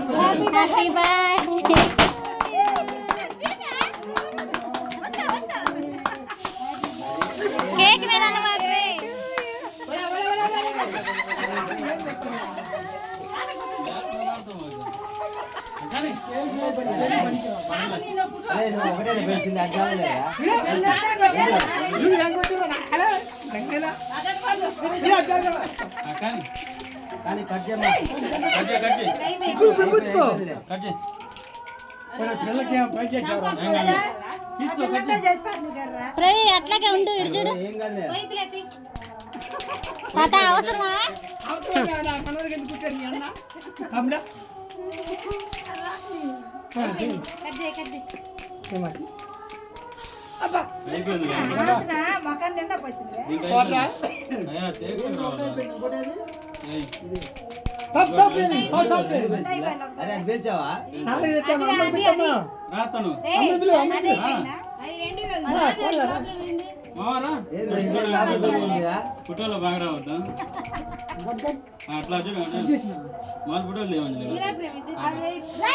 happy birthday cake వేనాలి మాకు ఒకటే పెంచింది అడ్డాలేదా కానీ కట్ చేయమ్మా ప్రవీ అట్లాగే ఉండు ఇడు చూడు తాత అవసరమా అరే బేచావా ఫోటోలో బాగా రావద్దా అట్లా మాకు ఫోటోలు లేవండి